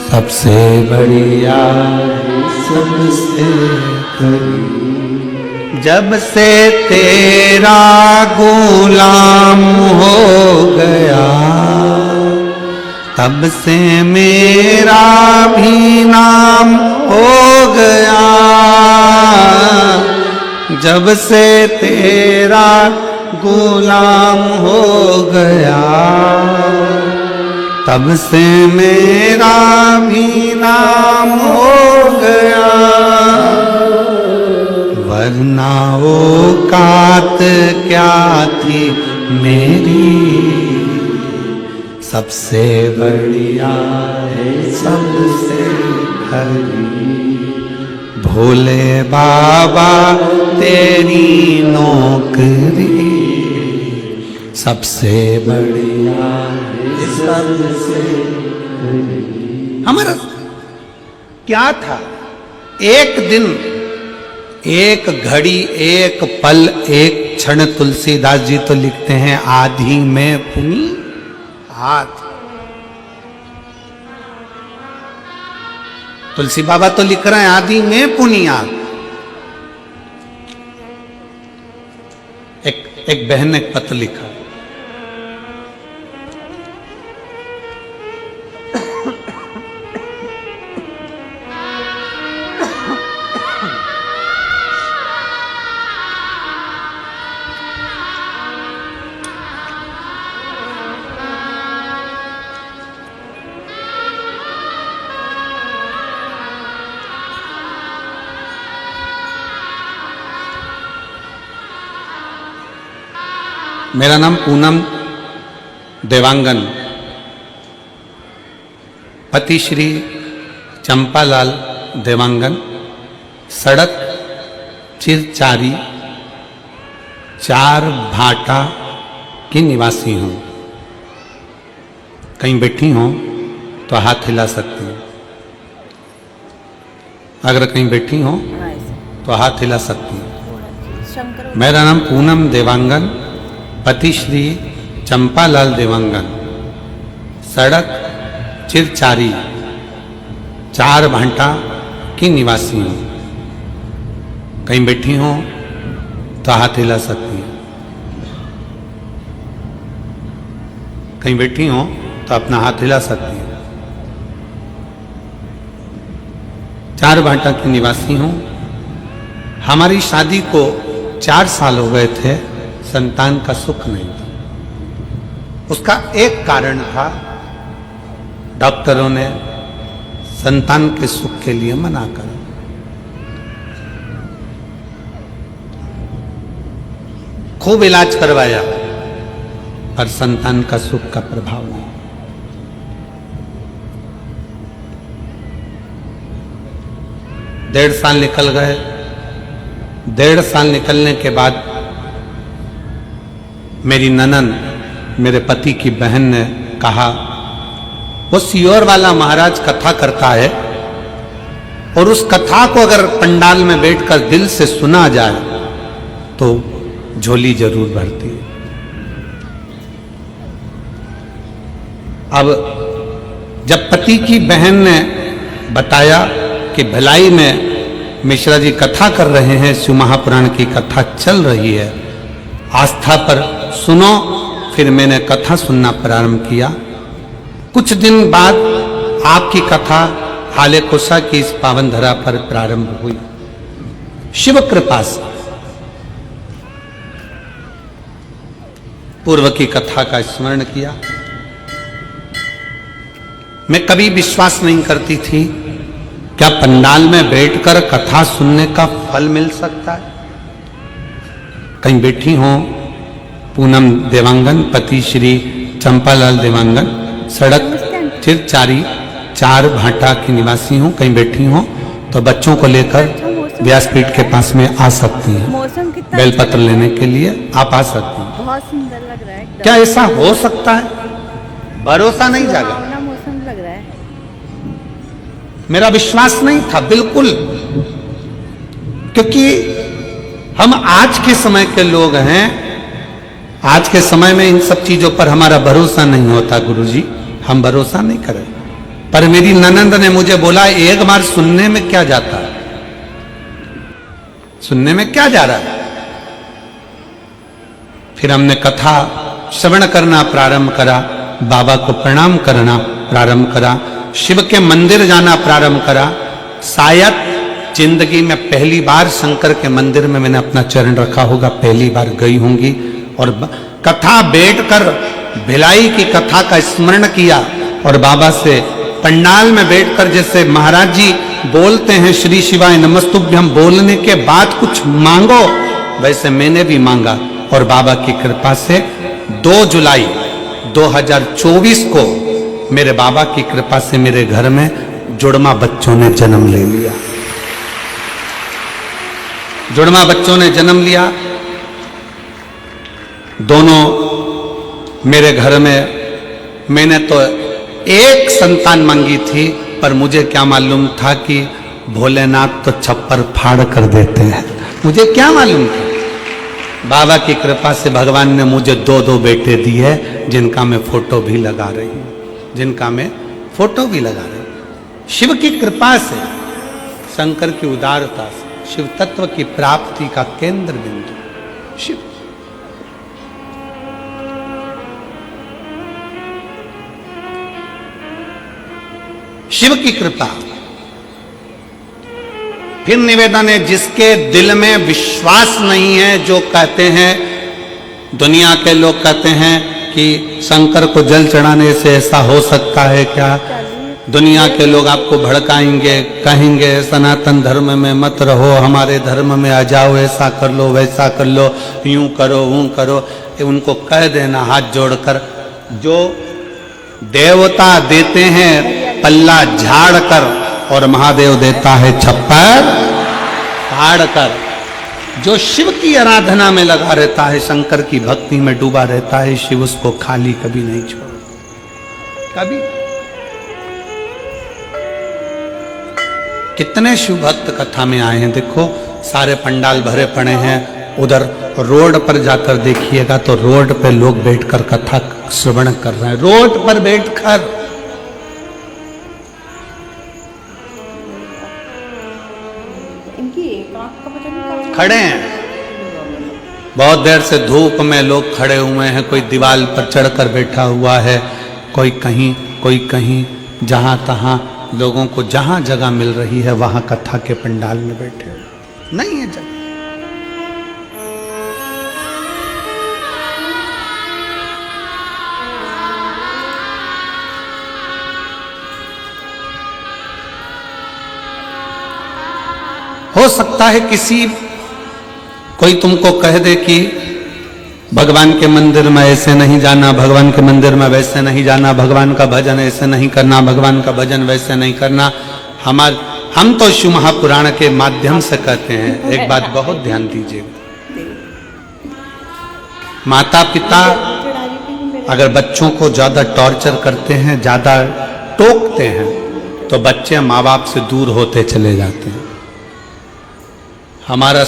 सबसे बढ़िया सबसे करीब। जब से तेरा गुलाम हो गया तब से मेरा भी नाम हो गया। जब से तेरा गुलाम हो गया तब से मेरा भी नाम हो गया। वरना औकात क्या थी मेरी, सबसे बढ़िया है सबसे करीब। भोले बाबा तेरी नौकरी, सबसे बढ़िया है सबसे करीब। हमारा क्या था, एक दिन, एक घड़ी, एक पल, एक क्षण। तुलसीदास जी तो लिखते हैं आधी में पुनी हाथ। तुलसी बाबा तो लिख रहे हैं आदि में पुनियाद। एक बहन ने पत्र लिखा, मेरा नाम पूनम देवांगन, पति श्री चंपालाल देवांगन, सड़क चिरचारी 4 भाटा की निवासी हूँ। कहीं बैठी हो तो हाथ हिला सकती हूँ, अगर कहीं बैठी हो तो हाथ हिला सकती हूँ। मेरा नाम पूनम देवांगन, पति श्री चंपालाल देवांगन, सड़क चिरचारी 4 भाटा की निवासी हूँ। कहीं बैठी हो तो हाथ हिला सकती है, कहीं बैठी हो तो अपना हाथ हिला सकती है। 4 भाटा की निवासी हूँ। हमारी शादी को 4 साल हो गए थे, संतान का सुख नहीं था। उसका एक कारण था, डॉक्टरों ने संतान के सुख के लिए मना कर, खूब इलाज करवाया पर संतान का सुख का प्रभाव नहीं। 1.5 साल निकल गए। 1.5 साल निकलने के बाद मेरी ननन, मेरे पति की बहन ने कहा, वो सियोर वाला महाराज कथा करता है और उस कथा को अगर पंडाल में बैठकर दिल से सुना जाए तो झोली जरूर भरती है। अब जब पति की बहन ने बताया कि भिलाई में मिश्रा जी कथा कर रहे हैं, शिव महापुराण की कथा चल रही है, आस्था पर सुनो, फिर मैंने कथा सुनना प्रारंभ किया। कुछ दिन बाद आपकी कथा हाले कोसा की इस पावन धरा पर प्रारंभ हुई। शिव कृपा से पूर्व की कथा का स्मरण किया। मैं कभी विश्वास नहीं करती थी क्या पंडाल में बैठकर कथा सुनने का फल मिल सकता है। कहीं बैठी हो, पूनम देवांगन, पति श्री चंपालाल देवांगन, सड़क चिरचारी 4 भाटा की निवासी हूँ। कहीं बैठी हो तो बच्चों को लेकर व्यासपीठ के पास में आ सकती हैं। बेलपत्र लेने के लिए आप आ सकती हैं। बहुत सुंदर लग रहा है। क्या ऐसा हो सकता है? भरोसा नहीं जागा, मौसम लग रहा है। मेरा विश्वास नहीं था बिल्कुल, क्योंकि हम आज के समय के लोग हैं। आज के समय में इन सब चीजों पर हमारा भरोसा नहीं होता गुरुजी, हम भरोसा नहीं करें। पर मेरी ननंद ने मुझे बोला एक बार सुनने में क्या जाता है, सुनने में क्या जा रहा है। फिर हमने कथा श्रवण करना प्रारंभ करा, बाबा को प्रणाम करना प्रारंभ करा, शिव के मंदिर जाना प्रारंभ करा। शायद जिंदगी में पहली बार शंकर के मंदिर में मैंने अपना चरण रखा होगा, पहली बार गई होंगी। और कथा बैठकर भिलाई की कथा का स्मरण किया और बाबा से पंडाल में बैठकर जैसे महाराज जी बोलते हैं श्री शिवाय नमस्तुभ्यम, बोलने के बाद कुछ मांगो, वैसे मैंने भी मांगा। और बाबा की कृपा से 2 जुलाई 2024 को मेरे बाबा की कृपा से मेरे घर में जुड़वा बच्चों ने जन्म ले लिया, जुड़वा बच्चों ने जन्म लिया। दोनों मेरे घर में, मैंने तो एक संतान मांगी थी, पर मुझे क्या मालूम था कि भोलेनाथ तो छप्पर फाड़ कर देते हैं, मुझे क्या मालूम था। बाबा की कृपा से भगवान ने मुझे 2 बेटे दिए, जिनका मैं फोटो भी लगा रही हूं, जिनका मैं फोटो भी लगा रही हूं। शिव की कृपा से, शंकर की उदारता से, शिव तत्व की प्राप्ति का केंद्र बिंदु शिव। शिव की कृपा। फिर निवेदन है, जिसके दिल में विश्वास नहीं है, जो कहते हैं, दुनिया के लोग कहते हैं कि शंकर को जल चढ़ाने से ऐसा हो सकता है क्या, दुनिया के लोग आपको भड़काएंगे, कहेंगे सनातन धर्म में मत रहो, हमारे धर्म में आ जाओ, ऐसा कर लो वैसा कर लो, यूं करो ऊं करो। उनको कह देना हाथ जोड़कर, जो देवता देते हैं पल्ला झाड़ कर और महादेव देता है छप्पर फाड़ कर। जो शिव की आराधना में लगा रहता है, शंकर की भक्ति में डूबा रहता है, शिव उसको खाली कभी नहीं छोड़ता, कभी। कितने शिव भक्त कथा में आए हैं, देखो सारे पंडाल भरे पड़े हैं। उधर रोड पर जाकर देखिएगा तो रोड पे लोग बैठकर कथा श्रवण कर रहे हैं, रोड पर बैठकर। खड़े हैं, बहुत देर से धूप में लोग खड़े हुए हैं, कोई दीवार पर चढ़कर बैठा हुआ है, कोई कहीं, जहां तहां लोगों को जहां जगह मिल रही है वहां कथा के पंडाल में बैठे हुए। नहीं है जगह। हो सकता है किसी कोई तुमको कह दे कि भगवान के मंदिर में ऐसे नहीं जाना, भगवान के मंदिर में वैसे नहीं जाना, भगवान का भजन ऐसे नहीं करना, भगवान का भजन वैसे नहीं करना। हम तो शिव महापुराण के माध्यम से कहते हैं, एक बात बहुत ध्यान दीजिएगा, माता पिता अगर बच्चों को ज्यादा टॉर्चर करते हैं, ज्यादा टोकते हैं, तो बच्चे माँ बाप से दूर होते चले जाते हैं। हमारा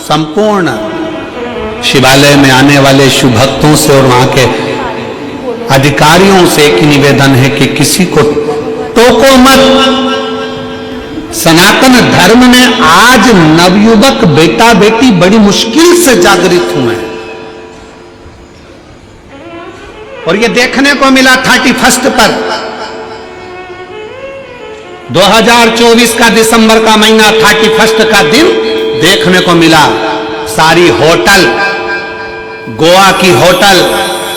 संपूर्ण शिवालय में आने वाले शिव भक्तों से और वहां के अधिकारियों से एक निवेदन है कि किसी को टोको मत। सनातन धर्म में आज नवयुवक बेटा बेटी बड़ी मुश्किल से जागृत हुए हैं, और ये देखने को मिला 31 पर 2024 का दिसंबर का महीना 31 का दिन देखने को मिला। सारी होटल, गोवा की होटल,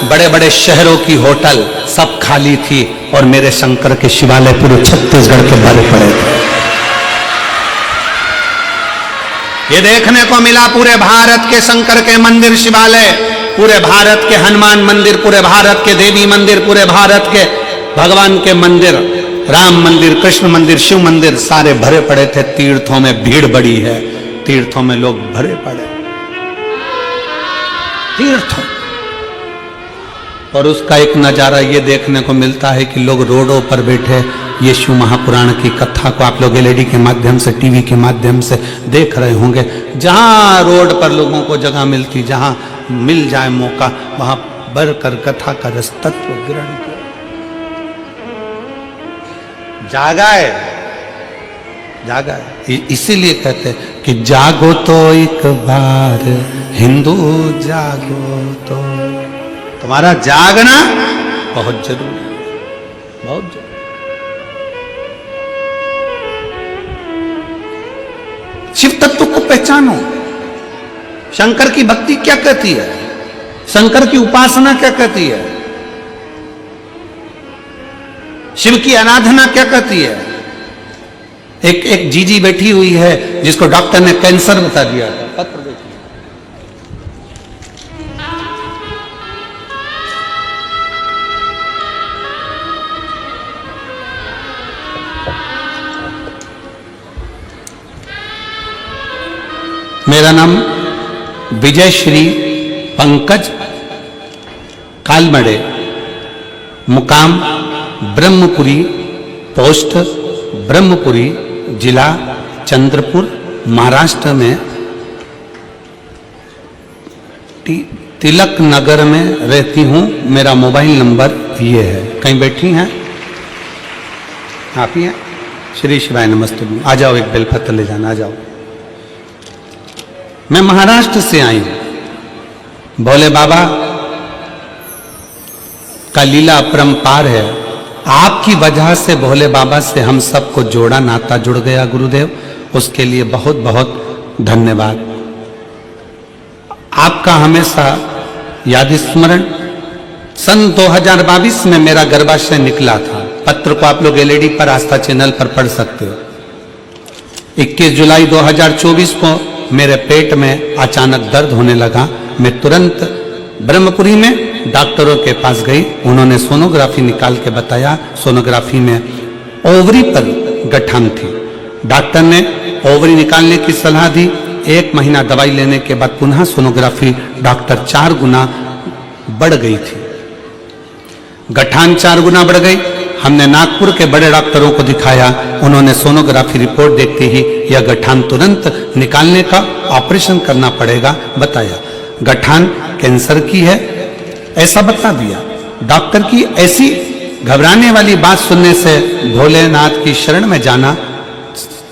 बड़े बड़े शहरों की होटल सब खाली थी, और मेरे शंकर के शिवालय पूरे छत्तीसगढ़ के भरे पड़े थे। ये देखने को मिला पूरे भारत के शंकर के मंदिर शिवालय, पूरे भारत के हनुमान मंदिर, पूरे भारत के देवी मंदिर, पूरे भारत के भगवान के मंदिर, राम मंदिर, कृष्ण मंदिर, शिव मंदिर सारे भरे पड़े थे। तीर्थों में भीड़ बड़ी है, तीर्थों में लोग भरे पड़े, तीर्थों। और उसका एक नजारा ये देखने को मिलता है कि लोग रोडों पर बैठे ये शिव महापुराण की कथा को आप लोग एलईडी के माध्यम से, टीवी के माध्यम से देख रहे होंगे। जहां रोड पर लोगों को जगह मिलती, जहां मिल जाए मौका, वहां बढ़कर कथा का रस तत्व ग्रहण किया। जागा है, जागा है। इसीलिए कहते हैं कि जागो तो एक बार हिंदू, जागो तो। तुम्हारा जागना बहुत जरूरी है, बहुत जरूरी। शिव तत्व को पहचानो। शंकर की भक्ति क्या कहती है, शंकर की उपासना क्या कहती है, शिव की आराधना क्या कहती है। एक जीजी बैठी हुई है जिसको डॉक्टर ने कैंसर बता दिया था, पत्र देखिए। मेरा नाम विजय श्री पंकज कालमड़े, मुकाम ब्रह्मपुरी, पोस्ट ब्रह्मपुरी, जिला चंद्रपुर, महाराष्ट्र में तिलक नगर में रहती हूं। मेरा मोबाइल नंबर ये है। कहीं बैठी हैं आप ही हैं? श्री शिवाय नमस्ते। आ जाओ, एक बेलपत्र ले जाना, आ जाओ। मैं महाराष्ट्र से आई हूं। भोले बाबा का लीला अपरंपार है। आपकी वजह से भोले बाबा से हम सबको जोड़ा, नाता जुड़ गया गुरुदेव, उसके लिए बहुत बहुत धन्यवाद। आपका हमेशा याद स्मरण। सन 2022 में मेरा गर्भाशय निकला था। पत्र को आप लोग एलईडी पर आस्था चैनल पर पढ़ सकते हो। 21 जुलाई 2024 को मेरे पेट में अचानक दर्द होने लगा। मैं तुरंत ब्रह्मपुरी में डॉक्टरों के पास गई। उन्होंने सोनोग्राफी निकाल के बताया, सोनोग्राफी में ओवरी पर गठान थी। डॉक्टर ने ओवरी निकालने की सलाह दी। 1 महीना दवाई लेने के बाद पुनः सोनोग्राफी, डॉक्टर 4 गुना बढ़ गई थी। गठान 4 गुना बढ़ गई। हमने नागपुर के बड़े डॉक्टरों को दिखाया। उन्होंने सोनोग्राफी रिपोर्ट देखते ही यह गठान तुरंत निकालने का ऑपरेशन करना पड़ेगा बताया। गठान कैंसर की है ऐसा बता दिया। डॉक्टर की ऐसी घबराने वाली बात सुनने से भोलेनाथ की शरण में जाना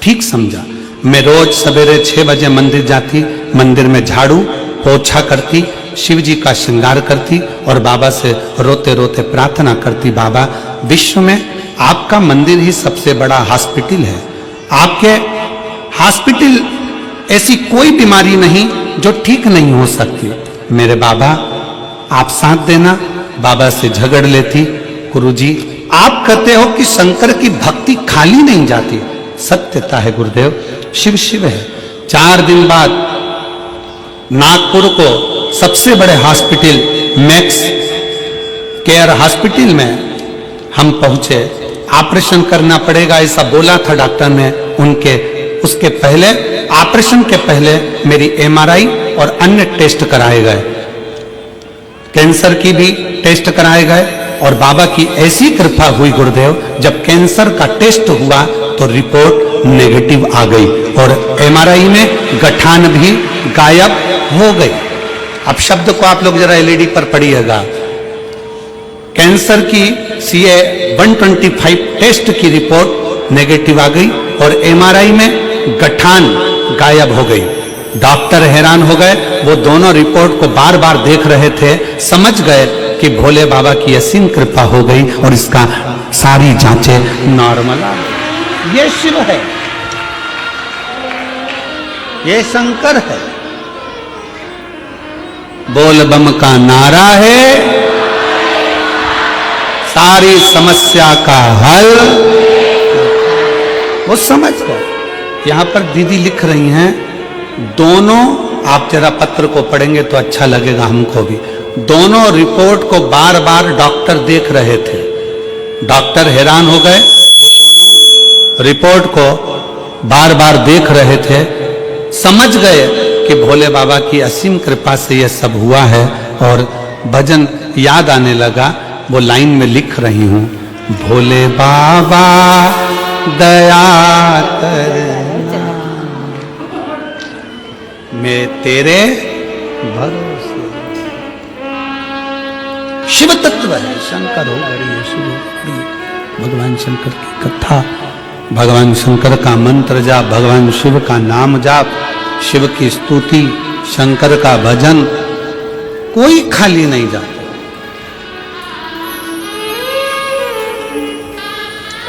ठीक समझा। मैं रोज सवेरे 6 बजे मंदिर जाती, मंदिर में झाड़ू पोछा करती, शिव जी का श्रृंगार करती और बाबा से रोते रोते प्रार्थना करती, बाबा विश्व में आपका मंदिर ही सबसे बड़ा हॉस्पिटल है। आपके हॉस्पिटल ऐसी कोई बीमारी नहीं जो ठीक नहीं हो सकती। मेरे बाबा आप साथ देना। बाबा से झगड़ लेती, गुरुजी आप कहते हो कि शंकर की भक्ति खाली नहीं जाती। सत्यता है गुरुदेव, शिव शिव है। 4 दिन बाद नागपुर को सबसे बड़े हॉस्पिटल मैक्स केयर हॉस्पिटल में हम पहुंचे। ऑपरेशन करना पड़ेगा ऐसा बोला था डॉक्टर ने। उसके पहले, ऑपरेशन के पहले मेरी एमआरआई और अन्य टेस्ट कराए गए, कैंसर की भी टेस्ट कराए गए। और बाबा की ऐसी कृपा हुई गुरुदेव, जब कैंसर का टेस्ट हुआ तो रिपोर्ट नेगेटिव आ गई और एमआरआई में गठान भी गायब हो गई। अब शब्द को आप लोग जरा एलईडी पर पढ़िएगा। कैंसर की CA 125 टेस्ट की रिपोर्ट नेगेटिव आ गई और एमआरआई में गठान गायब हो गई। डॉक्टर हैरान हो गए। वो दोनों रिपोर्ट को बार बार देख रहे थे। समझ गए कि भोले बाबा की असीम कृपा हो गई और इसका सारी जांचें नॉर्मल आ गई। ये शिव है, ये शंकर है। बोल बम का नारा है, सारी समस्या का हल। वो समझ गए। यहां पर दीदी लिख रही हैं, दोनों, आप जरा पत्र को पढ़ेंगे तो अच्छा लगेगा हमको भी। दोनों रिपोर्ट को बार बार डॉक्टर देख रहे थे। डॉक्टर हैरान हो गए। वो दोनों रिपोर्ट को बार बार देख रहे थे। समझ गए कि भोले बाबा की असीम कृपा से यह सब हुआ है। और भजन याद आने लगा। वो लाइन में लिख रही हूं, भोले बाबा दया करना, मैं तेरे भरोसे। शिव तत्व है, शंकर हो गणेश हो, भगवान शंकर की कथा, भगवान शंकर का मंत्र जाप, भगवान शिव का नाम जाप, शिव की स्तुति, शंकर का भजन, कोई खाली नहीं जाता।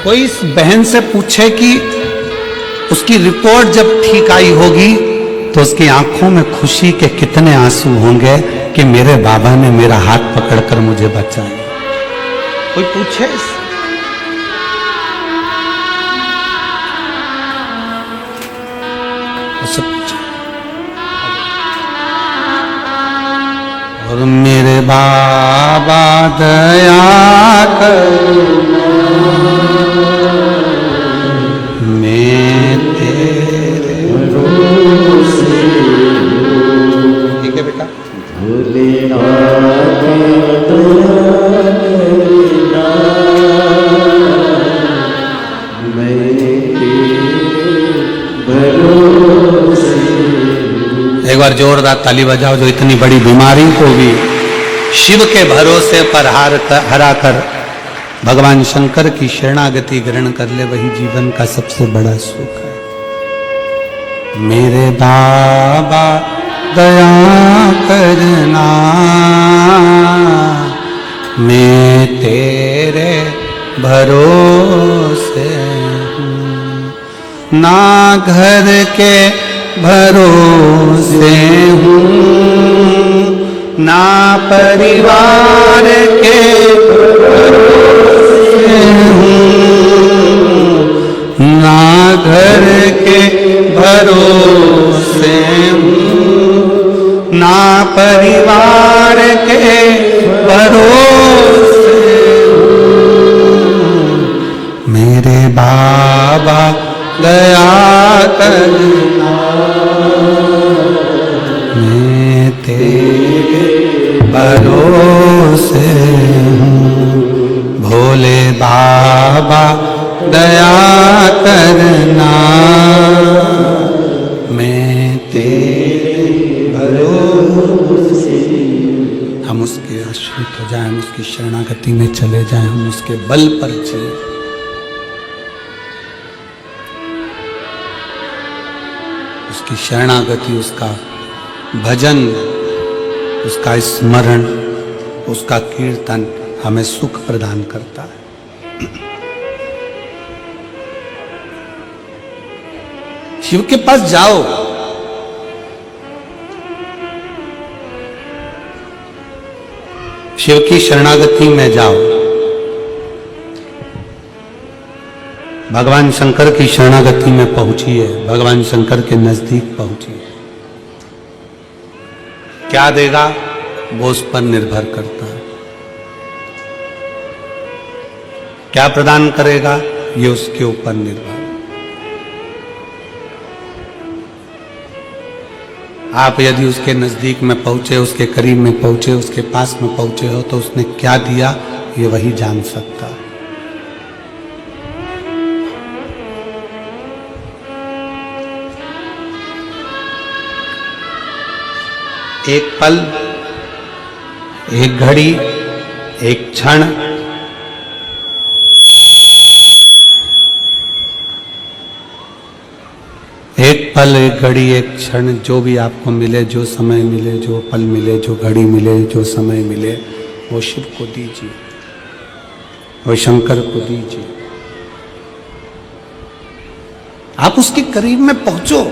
कोई इस बहन से पूछे कि उसकी रिपोर्ट जब ठीक आई होगी तो उसकी आंखों में खुशी के कितने आंसू होंगे कि मेरे बाबा ने मेरा हाथ पकड़कर मुझे बचाया। कोई पूछे सब पूछे। और मेरे बाबा दया कर मैं तेरे भरोसे। ठीक है बेटा। एक बार जोरदार ताली बजाओ जो इतनी बड़ी बीमारी को भी शिव के भरोसे पर हरा कर भगवान शंकर की शरणागति ग्रहण कर ले, वही जीवन का सबसे बड़ा सुख है। मेरे बाबा दया करना मैं तेरे भरोसे हूँ, ना घर के भरोसे हूँ, ना परिवार के भरोसे हूँ, ना घर के भरोसे हूँ, ना परिवार के भरोसे हूँ। मेरे बाबा दया करना मैं तेरे भरोसे हूँ, भोले बाबा दया करना मैं तेरे भरोसे। हम उसके आश्रित हो जाएं, हम उसकी शरणागति में चले जाएं, हम उसके बल पर जिए। उसकी शरणागति, उसका भजन, उसका स्मरण, उसका कीर्तन हमें सुख प्रदान करता है। शिव के पास जाओ, शिव की शरणागति में जाओ, भगवान शंकर की शरणागति में पहुंचिए, भगवान शंकर के नजदीक पहुंचिए। क्या देगा वो उस पर निर्भर करता है, क्या प्रदान करेगा ये उसके ऊपर निर्भर। आप यदि उसके नजदीक में पहुंचे, उसके करीब में पहुंचे, उसके पास में पहुंचे हो तो उसने क्या दिया ये वही जान सकता है। एक पल, एक घड़ी, एक क्षण, एक पल, एक घड़ी, एक क्षण, जो भी आपको मिले, जो समय मिले, जो पल मिले, जो घड़ी मिले, जो समय मिले, वो शिव को दीजिए, वो शंकर को दीजिए। आप उसके करीब में पहुंचो।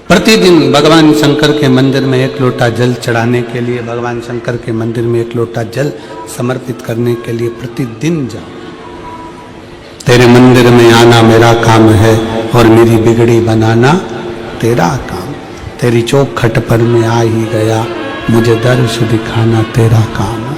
प्रतिदिन भगवान शंकर के मंदिर में एक लोटा जल चढ़ाने के लिए, भगवान शंकर के मंदिर में एक लोटा जल समर्पित करने के लिए प्रतिदिन जाओ। तेरे मंदिर में आना मेरा काम है और मेरी बिगड़ी बनाना तेरा काम। तेरी चौखट पर मैं आ ही गया, मुझे दर्श दिखाना तेरा काम है।